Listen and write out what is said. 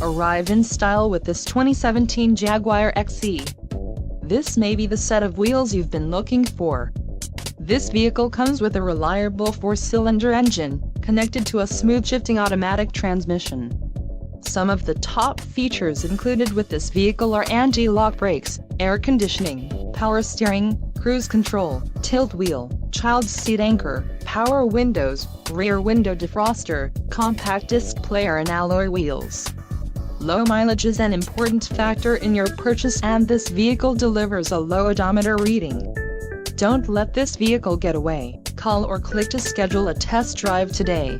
Arrive in style with this 2017 Jaguar XE. This may be the set of wheels you've been looking for. This vehicle comes with a reliable 4-cylinder engine, connected to a smooth shifting automatic transmission. Some of the top features included with this vehicle are anti-lock brakes, air conditioning, power steering, cruise control, tilt wheel, child seat anchor, power windows, rear window defroster, compact disc player and alloy wheels. Low mileage is an important factor in your purchase, and this vehicle delivers a low odometer reading. Don't let this vehicle get away. Call or click to schedule a test drive today.